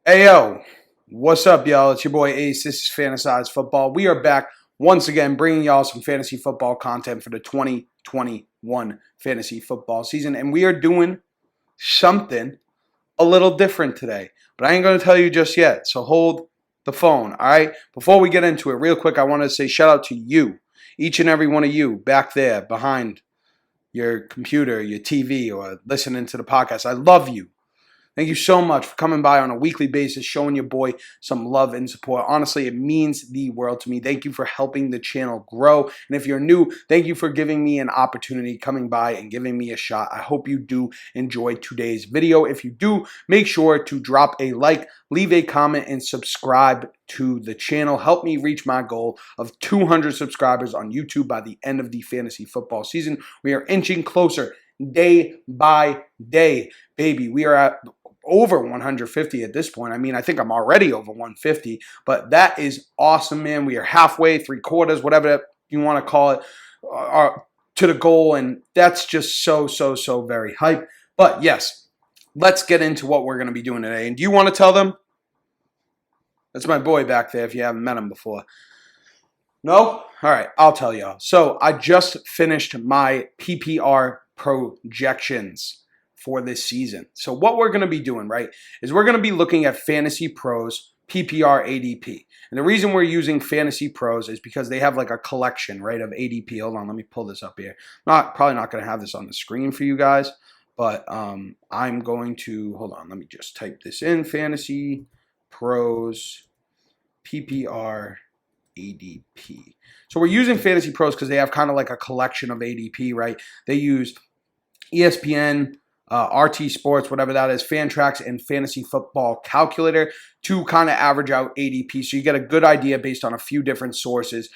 Hey yo, what's up, y'all? It's your boy Ace. This is Fantasized Football. We are back once again bringing y'all some fantasy football content for the 2021 fantasy football season. And we are doing something a little different today. But I ain't going to tell you just yet. So hold the phone, all right? Before we get into it, real quick, I want to say shout out to you, each and every one of you back there behind your computer, your TV, or listening to the podcast. I love you. Thank you so much for coming by on a weekly basis, showing your boy some love and support. Honestly, it means the world to me. Thank you for helping the channel grow. And if you're new, thank you for giving me an opportunity, coming by and giving me a shot. I hope you do enjoy today's video. If you do, make sure to drop a like, leave a comment, and subscribe to the channel. Help me reach my goal of 200 subscribers on YouTube by the end of the fantasy football season. We are inching closer day by day, baby. We are at over 150 at this point. I mean, I think I'm already over 150, but that is awesome, man. We are halfway, 3/4, whatever you want to call it, to the goal, and that's just so very hype. But yes, let's get into what we're going to be doing today. And do you want to tell them? That's my boy back there if you haven't met him before. No? All right, I'll tell y'all. So I just finished my PPR projections for this season. So what we're going to be doing, right, is we're going to be looking at Fantasy Pros PPR ADP. And the reason we're using Fantasy Pros is because they have like a collection, right, of ADP. Hold on, let me pull this up here. Probably not going to have this on the screen for you guys, but I'm going to, hold on, let me just type this in, Fantasy Pros PPR ADP. So we're using Fantasy Pros because they have kind of like a collection of ADP, right? They use ESPN, RT Sports, whatever that is, Fantrax, and Fantasy Football Calculator to kind of average out ADP. So you get a good idea based on a few different sources,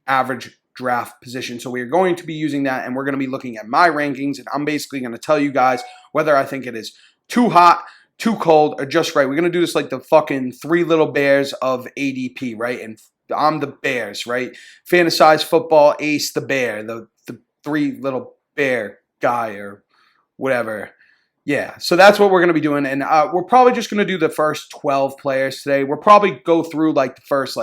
average draft position. So we're going to be using that, and we're going to be looking at my rankings, and I'm basically going to tell you guys whether I think it is too hot, too cold, or just right. We're going to do this like the fucking Three Little Bears of ADP, right? And I'm the Bears, right? Fantasized Football Ace the Bear, the Three Little Bear guy or whatever. Yeah, so that's what we're going to be doing, and we're probably just going to do the first 12 players today. We'll probably go through like the first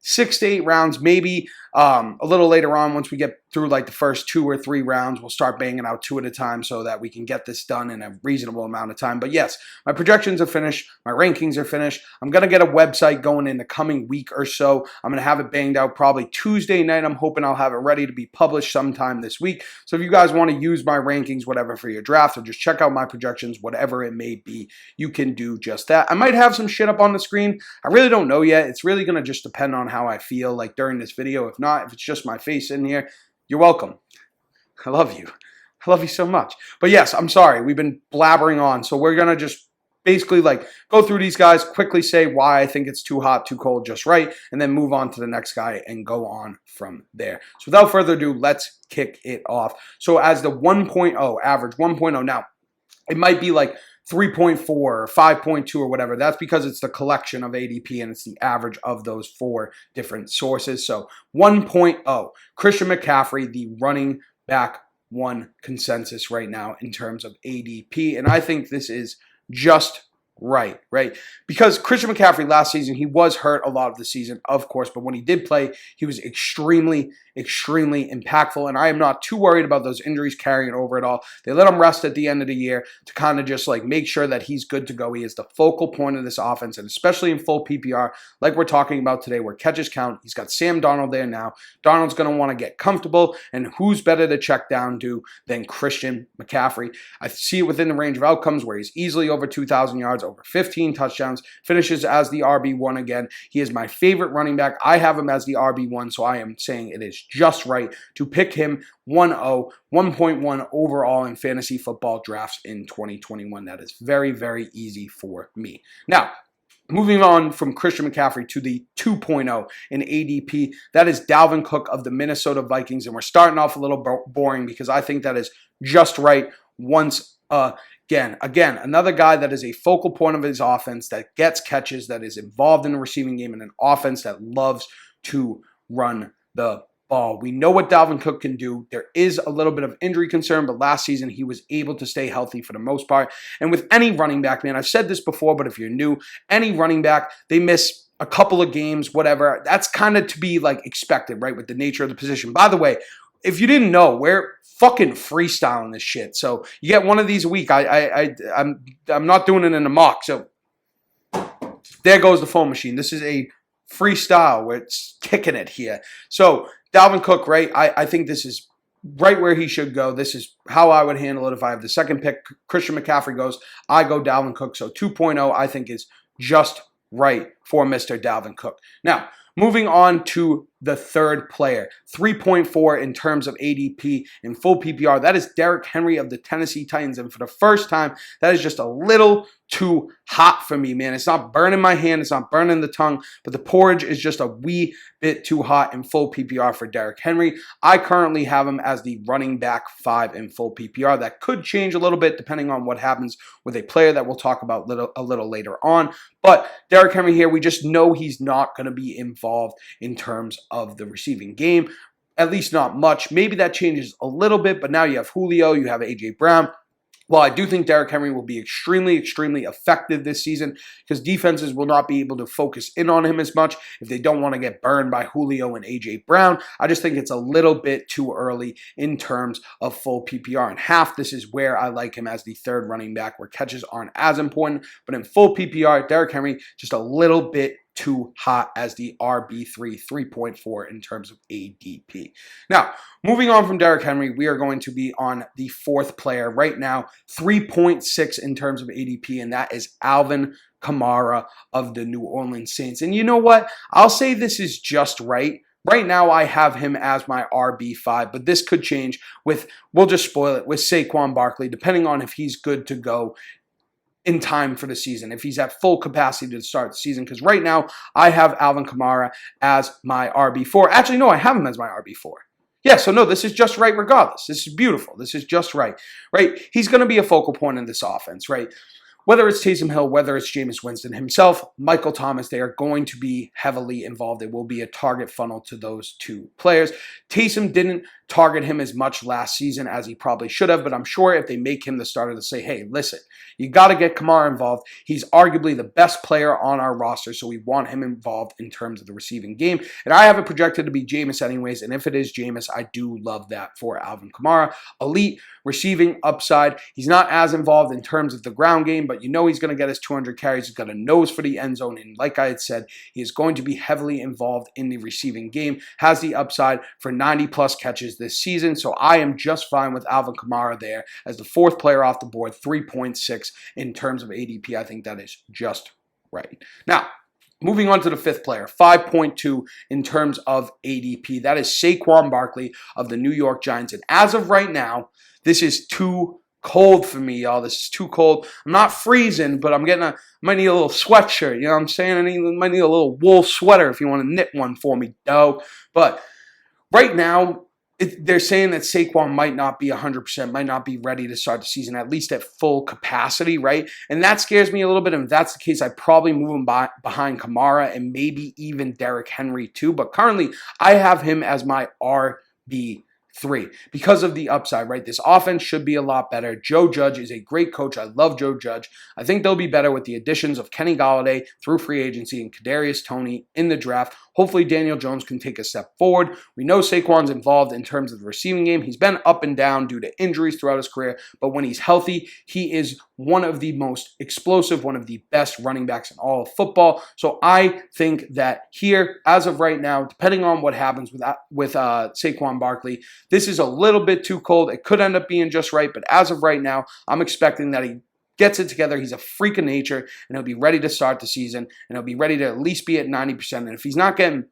6 to 8 rounds, maybe a little later on once we get through like the first 2 or 3 rounds. We'll start banging out 2 at a time so that we can get this done in a reasonable amount of time. But yes, my projections are finished. My rankings are finished. I'm going to get a website going in the coming week or so. I'm going to have it banged out probably Tuesday night. I'm hoping I'll have it ready to be published sometime this week. So if you guys want to use my rankings, whatever, for your draft, or just check out my projections, whatever it may be, you can do just that. I might have some shit up on the screen. I really don't know yet. It's really going to just depend on how I feel like during this video. If not, if it's just my face in here, you're welcome. I love you. I love you so much. But yes, I'm sorry. We've been blabbering on. So we're going to just basically go through these guys, quickly say why I think it's too hot, too cold, just right, and then move on to the next guy and go on from there. So without further ado, let's kick it off. So as the 1.0, average 1.0, now it might be like 3.4 or 5.2 or whatever. That's because it's the collection of ADP and it's the average of those 4 different sources. So 1.0, Christian McCaffrey, the running back 1 consensus right now in terms of ADP. And I think this is just right? Because Christian McCaffrey last season, he was hurt a lot of the season, of course, but when he did play, he was extremely impactful, and I am not too worried about those injuries carrying over at all. They let him rest at the end of the year to kind of just make sure that he's good to go. He is the focal point of this offense, and especially in full PPR, like we're talking about today, where catches count. He's got Sam Darnold there now. Darnold's going to want to get comfortable, and who's better to check down to than Christian McCaffrey? I see it within the range of outcomes where he's easily over 2,000 yards, over 15 touchdowns, finishes as the RB1 again. He is my favorite running back. I have him as the RB1, so I am saying it is just right to pick him 1.1 overall in fantasy football drafts in 2021. That is very easy for me. Now, moving on from Christian McCaffrey to the 2.0 in ADP, that is Dalvin Cook of the Minnesota Vikings, and we're starting off a little boring because I think that is just right once again. Another guy that is a focal point of his offense, that gets catches, that is involved in the receiving game, and an offense that loves to run the ball. We know what Dalvin Cook can do. There is a little bit of injury concern, but last season he was able to stay healthy for the most part. And with any running back, man, I've said this before, but if you're new, any running back, they miss a couple of games, whatever. That's kind of to be like expected, right? With the nature of the position. By the way, if you didn't know, we're fucking freestyling this shit. So you get one of these a week. I'm not doing it in a mock. So there goes the phone machine. This is a freestyle where it's kicking it here. So Dalvin Cook, right? I think this is right where he should go. This is how I would handle it if I have the second pick. Christian McCaffrey goes, I go Dalvin Cook. So 2.0 I think is just right for Mr. Dalvin Cook. Now, moving on to the third player, 3.4 in terms of ADP in full PPR. That is Derrick Henry of the Tennessee Titans. And for the first time, that is just a little too hot for me, man. It's not burning my hand. It's not burning the tongue. But the porridge is just a wee bit too hot in full PPR for Derrick Henry. I currently have him as the running back 5 in full PPR. That could change a little bit depending on what happens with a player that we'll talk about a little later on. But Derrick Henry here, we just know he's not going to be involved in terms of the receiving game, at least not much. Maybe that changes a little bit, but now you have Julio, you have A.J. Brown. Well, I do think Derrick Henry will be extremely, extremely effective this season because defenses will not be able to focus in on him as much if they don't want to get burned by Julio and A.J. Brown. I just think it's a little bit too early in terms of full PPR. And half, this is where I like him as the third running back where catches aren't as important. But in full PPR, Derrick Henry, just a little bit too hot as the RB3, 3.4 in terms of ADP. Now, moving on from Derrick Henry, we are going to be on the fourth player right now, 3.6 in terms of ADP, and that is Alvin Kamara of the New Orleans Saints. And you know what? I'll say this is just right. Right now, I have him as my RB5, but this could change with, we'll just spoil it, with Saquon Barkley, depending on if he's good to go in time for the season, if he's at full capacity to start the season. Because right now, I have Alvin Kamara as my RB4. Actually, no, I have him as my RB4. Yeah, so no, this is just right regardless. This is beautiful. This is just right, right? He's going to be a focal point in this offense, right? Whether it's Taysom Hill, whether it's Jameis Winston himself, Michael Thomas, they are going to be heavily involved. It will be a target funnel to those two players. Taysom didn't target him as much last season as he probably should have, but I'm sure if they make him the starter to say, hey, listen, you got to get Kamara involved. He's arguably the best player on our roster, so we want him involved in terms of the receiving game. And I have it projected to be Jameis anyways, and if it is Jameis, I do love that for Alvin Kamara. Elite receiving upside. He's not as involved in terms of the ground game, but you know he's going to get his 200 carries. He's got a nose for the end zone, and like I had said, he is going to be heavily involved in the receiving game. Has the upside for 90-plus catches this season, so I am just fine with Alvin Kamara there as the fourth player off the board, 3.6 in terms of ADP. I think that is just right. Now, moving on to the fifth player, 5.2 in terms of ADP. That is Saquon Barkley of the New York Giants. And as of right now, this is too cold for me, y'all. This is too cold. I'm not freezing, but might need a little sweatshirt. You know what I'm saying? Might need a little wool sweater if you want to knit one for me, though. But right now, they're saying that Saquon might not be 100%, might not be ready to start the season, at least at full capacity, right? And that scares me a little bit. And if that's the case, I'd probably move him behind Kamara and maybe even Derrick Henry too. But currently, I have him as my RB3 because of the upside, right? This offense should be a lot better. Joe Judge is a great coach. I love Joe Judge. I think they'll be better with the additions of Kenny Golladay through free agency and Kadarius Toney in the draft. Hopefully, Daniel Jones can take a step forward. We know Saquon's involved in terms of the receiving game. He's been up and down due to injuries throughout his career, but when he's healthy, he is one of the most explosive, one of the best running backs in all of football. So I think that here, as of right now, depending on what happens with Saquon Barkley, this is a little bit too cold. It could end up being just right, but as of right now, I'm expecting that he gets it together. He's a freak of nature, and he'll be ready to start the season, and he'll be ready to at least be at 90%. And if he's not getting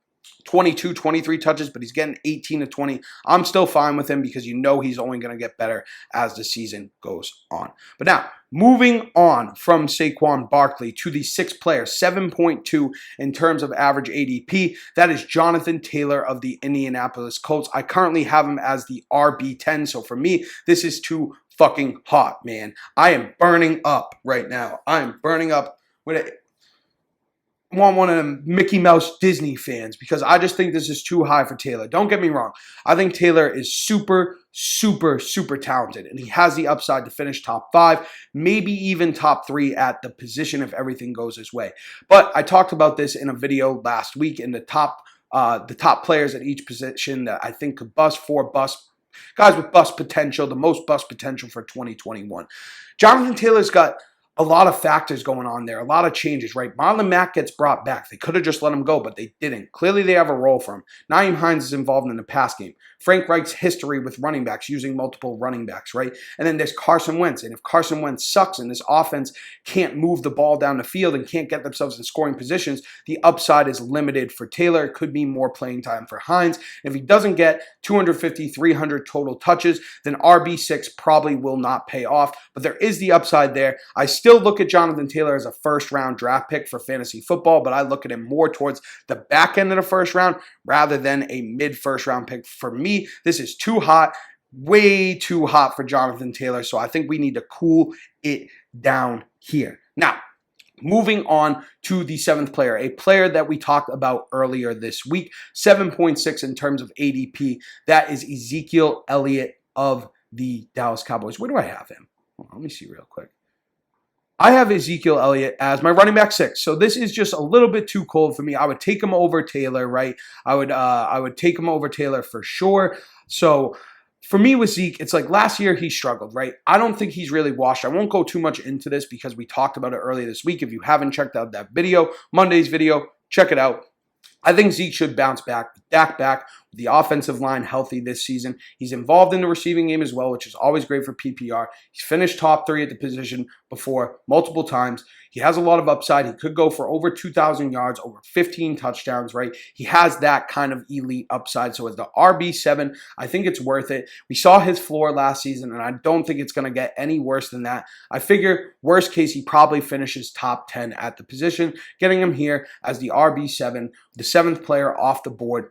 22, 23 touches, but he's getting 18 to 20, I'm still fine with him because you know he's only going to get better as the season goes on. But now, moving on from Saquon Barkley to the sixth player, 7.2 in terms of average ADP, that is Jonathan Taylor of the Indianapolis Colts. I currently have him as the RB10, so for me, this is too fucking hot, man. I am burning up right now. I am burning up with it. want one of them Mickey Mouse Disney fans because I just think this is too high for Taylor. Don't get me wrong. I think Taylor is super, super, super talented, and he has the upside to finish top 5, maybe even top 3 at the position if everything goes his way. But I talked about this in a video last week in the top players at each position that I think could bust, 4 guys with bust potential, the most bust potential for 2021. Jonathan Taylor's got a lot of factors going on there, a lot of changes, right? Marlon Mack gets brought back. They could have just let him go, but they didn't. Clearly, they have a role for him. Nyheim Hines is involved in the pass game. Frank Reich's history with running backs, using multiple running backs, right? And then there's Carson Wentz. And if Carson Wentz sucks and this offense can't move the ball down the field and can't get themselves in scoring positions, the upside is limited for Taylor. It could be more playing time for Hines. And if he doesn't get 250, 300 total touches, then RB6 probably will not pay off. But there is the upside there. I still look at Jonathan Taylor as a first-round draft pick for fantasy football, but I look at him more towards the back end of the first round rather than a mid-first-round pick. For me, this is too hot, way too hot for Jonathan Taylor, so I think we need to cool it down here. Now, moving on to the 7th player, a player that we talked about earlier this week, 7.6 in terms of ADP. That is Ezekiel Elliott of the Dallas Cowboys. Where do I have him? Well, let me see real quick. I have Ezekiel Elliott as my running back 6. So this is just a little bit too cold for me. I would take him over Taylor, right? I would take him over Taylor for sure. So for me with Zeke, it's like last year he struggled, right? I don't think he's really washed. I won't go too much into this because we talked about it earlier this week. If you haven't checked out that video, Monday's video, check it out. I think Zeke should bounce back, Dak back, with the offensive line healthy this season. He's involved in the receiving game as well, which is always great for PPR. He's finished top 3 at the position before multiple times. He has a lot of upside. He could go for over 2,000 yards, over 15 touchdowns, right? He has that kind of elite upside. So as the RB7, I think it's worth it. We saw his floor last season, and I don't think it's going to get any worse than that. I figure worst case, he probably finishes top 10 at the position, getting him here as the RB7, the 7th player off the board.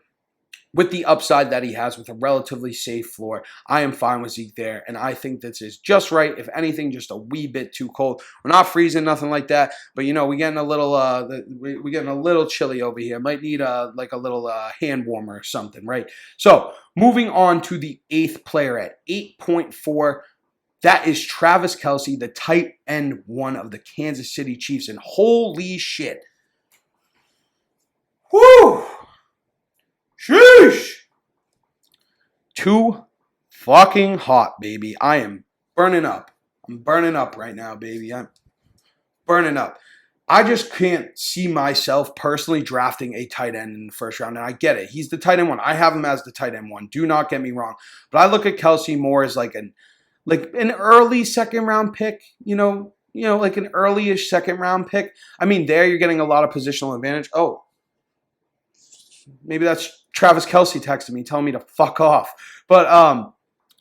With the upside that he has with a relatively safe floor, I am fine with Zeke there, and I think this is just right. If anything, just a wee bit too cold. We're not freezing, nothing like that, but you know, we're getting a little chilly over here. Might need like a little hand warmer or something, right? So moving on to the 8th player at 8.4. That is Travis Kelce, the tight end 1 of the Kansas City Chiefs, and holy shit. Whoo! Sheesh! Too fucking hot, baby. I am burning up. I'm burning up right now, baby. I'm burning up. I just can't see myself personally drafting a tight end in the first round, and I get it. He's the tight end 1. I have him as the tight end 1. Do not get me wrong. But I look at Kelce more as like an early second-round pick, like an early-ish second-round pick. I mean, there you're getting a lot of positional advantage. Oh, maybe that's Travis Kelce texted me telling me to fuck off. But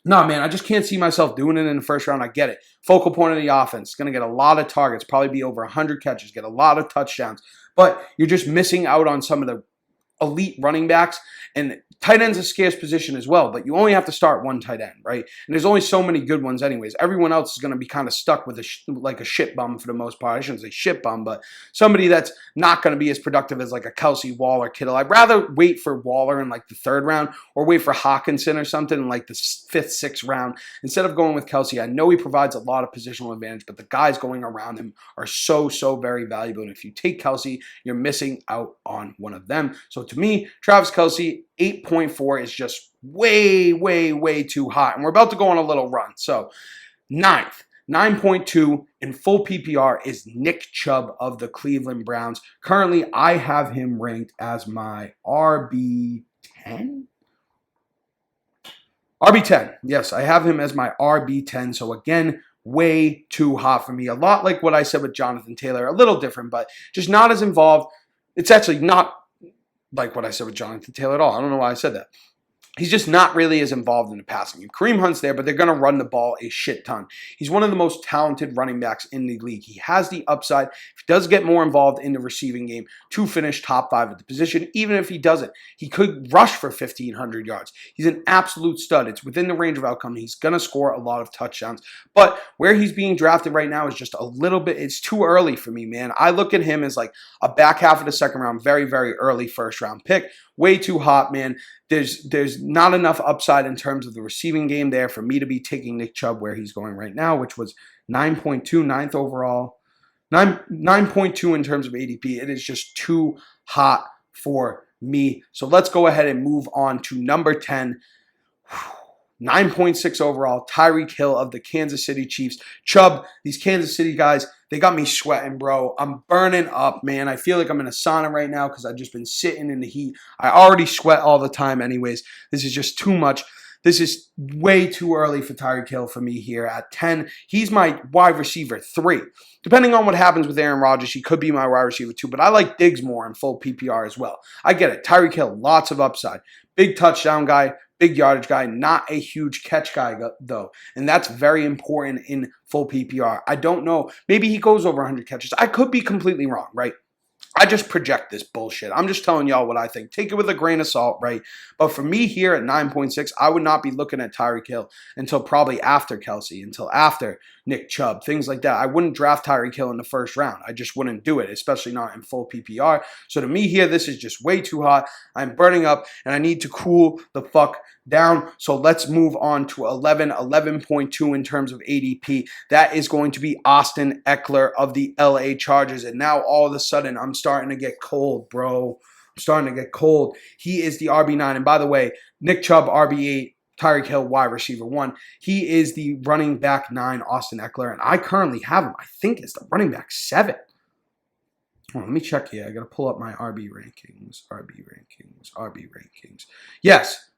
no, man, I just can't see myself doing it in the first round. I get it. Focal point of the offense. Going to get a lot of targets, probably be over 100 catches, get a lot of touchdowns. But you're just missing out on some of the elite running backs. And tight end's a scarce position as well, but you only have to start one tight end, right? And there's only so many good ones anyways. Everyone else is going to be kind of stuck with like a shit bum for the most part. I shouldn't say shit bum, but somebody that's not going to be as productive as like a Kelce, Waller, Kittle. I'd rather wait for Waller in like the 3rd round or wait for Hawkinson or something in like the 5th, 6th round instead of going with Kelce. I know he provides a lot of positional advantage, but the guys going around him are so very valuable. And if you take Kelce, you're missing out on one of them. So to me, Travis Kelce, 8.4 is just way too hot. And we're about to go on a little run. So 9th, 9.2 in full PPR is Nick Chubb of the Cleveland Browns. Currently, I have him ranked as my RB10. RB10. Yes, I have him as my RB10. So again, way too hot for me. A lot like what I said with Jonathan Taylor. A little different, but just not as involved. It's actually not like what I said with Jonathan Taylor at all. I don't know why I said that. he's just not really as involved in the passing game. Kareem Hunt's there, but they're going to run the ball a shit ton. He's one of the most talented running backs in the league. He has the upside. If he does get more involved in the receiving game to finish top 5 at the position, even if he doesn't, he could rush for 1,500 yards. He's an absolute stud. It's within the range of outcome. He's going to score a lot of touchdowns. But where he's being drafted right now is just a little bit, it's too early for me, man. I look at him as like a back half of the second round, very, very early first round pick. Way too hot, man. There's not enough upside in terms of the receiving game there for me to be taking Nick Chubb where he's going right now, which was 9.2, ninth overall. 9.2 in terms of ADP. It is just too hot for me. So let's go ahead and move on to number 10. 9.6 overall, Tyreek Hill of the Kansas City Chiefs. Chubb, these Kansas City guys, they got me sweating, bro. I'm burning up, man. I feel like I'm in a sauna right now because I've just been sitting in the heat. I already sweat all the time anyways. This is just too much. This is way too early for Tyreek Hill for me here at 10. He's my wide receiver 3. Depending on what happens with Aaron Rodgers, he could be my wide receiver 2, but I like Diggs more in full PPR as well. I get it. Tyreek Hill, lots of upside. Big touchdown guy, big yardage guy, not a huge catch guy though. And that's very important in full PPR. I don't know. Maybe he goes over 100 catches. I could be completely wrong, right? I just project this bullshit. I'm just telling y'all what I think. Take it with a grain of salt, right? But for me here at 9.6, I would not be looking at Tyreek Hill until probably after Kelce, until after Nick Chubb, things like that. I wouldn't draft Tyreek Hill in the first round. I just wouldn't do it, especially not in full PPR. So to me here, this is just way too hot. I'm burning up, and I need to cool the fuck down. So let's move on to 11.2 in terms of ADP. That is going to be Austin Ekeler of the LA Chargers. And now all of a sudden, I'm starting to get cold, bro. I'm starting to get cold. He is the RB9. And by the way, Nick Chubb, RB8. Tyreek Hill, wide receiver 1. He is the running back 9, Austin Ekeler. And I currently have him, I think, as the running back 7. Oh, let me check here. I got to pull up my RB rankings. Yes.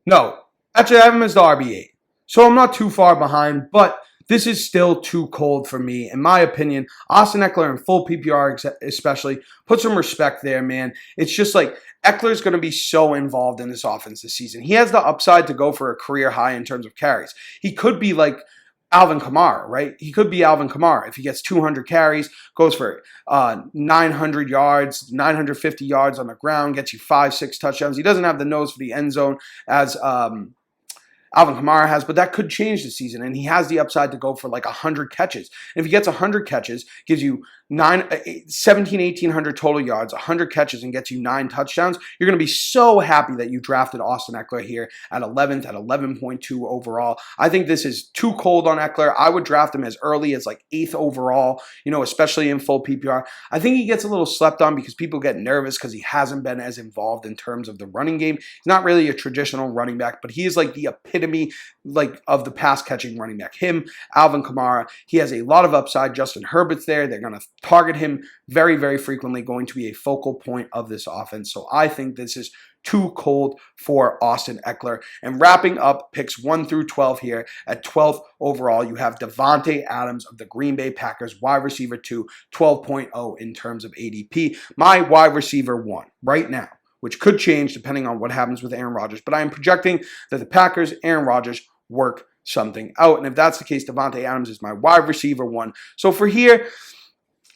No. Actually, I have him as the RB8. So I'm not too far behind, but this is still too cold for me. In my opinion, Austin Ekeler in full PPR especially, put some respect there, man. It's just like Eckler's going to be so involved in this offense this season. He has the upside to go for a career high in terms of carries. He could be like Alvin Kamara, right? He could be Alvin Kamara if he gets 200 carries, goes for 900 yards, 950 yards on the ground, gets you 5-6 touchdowns. He doesn't have the nose for the end zone as Alvin Kamara has, but that could change this season, and he has the upside to go for like 100 catches. And if he gets 100 catches, gives you 1,800 total yards, 100 catches, and gets you 9 touchdowns, you're going to be so happy that you drafted Austin Ekeler here at 11th, at 11.2 overall. I think this is too cold on Ekeler. I would draft him as early as like 8th overall, especially in full PPR. I think he gets a little slept on because people get nervous because he hasn't been as involved in terms of the running game. He's not really a traditional running back, but he is like the epitome of the pass catching running back. Him, Alvin Kamara, he has a lot of upside. Justin Herbert's there. They're going to target him very, very frequently, going to be a focal point of this offense. So I think this is too cold for Austin Ekeler. And wrapping up picks 1 through 12 here, at 12th overall, you have Davante Adams of the Green Bay Packers, wide receiver 2, 12.0 in terms of ADP. My wide receiver 1 right now, which could change depending on what happens with Aaron Rodgers. But I am projecting that the Packers, Aaron Rodgers, work something out. And if that's the case, Davante Adams is my wide receiver 1. So for here,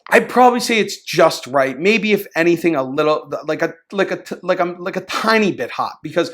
I'd probably say it's just right. Maybe if anything, a little like a tiny bit hot, because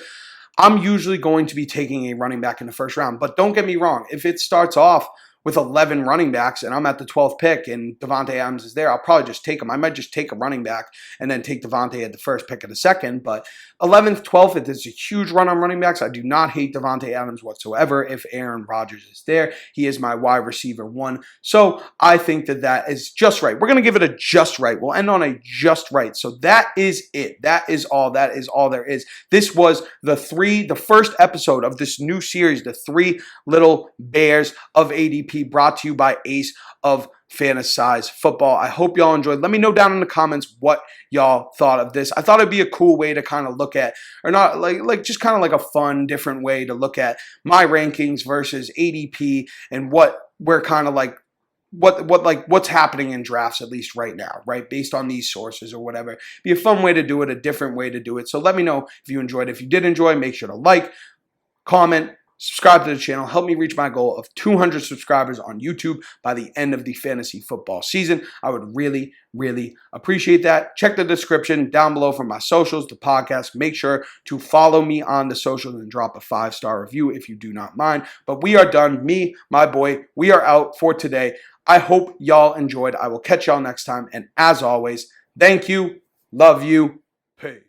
I'm usually going to be taking a running back in the first round. But don't get me wrong, if it starts off with 11 running backs and I'm at the 12th pick and Davante Adams is there, I'll probably just take him. I might just take a running back and then take Davante at the first pick of the second. But 11th, 12th, if it's a huge run on running backs, I do not hate Davante Adams whatsoever if Aaron Rodgers is there. He is my wide receiver 1. So I think that is just right. We're going to give it a just right. We'll end on a just right. So that is it. That is all there is. This was the first episode of this new series, the 3 Little Bears of ADP, brought to you by Ace of Fantasy Football. I hope y'all enjoyed. Let me know down in the comments what y'all thought of this. I thought it'd be a cool way to kind of look at, or not like just kind of like a fun, different way to look at my rankings versus ADP and what we're kind of like what's happening in drafts, at least right now, right? Based on these sources or whatever. Be a fun way to do it, a different way to do it. So let me know if you enjoyed. If you did enjoy, make sure to like, comment, subscribe to the channel. Help me reach my goal of 200 subscribers on YouTube by the end of the fantasy football season. I would really, really appreciate that. Check the description down below for my socials, the podcast. Make sure to follow me on the socials and drop a 5-star review if you do not mind. But we are done. Me, my boy, we are out for today. I hope y'all enjoyed. I will catch y'all next time. And as always, thank you. Love you. Peace.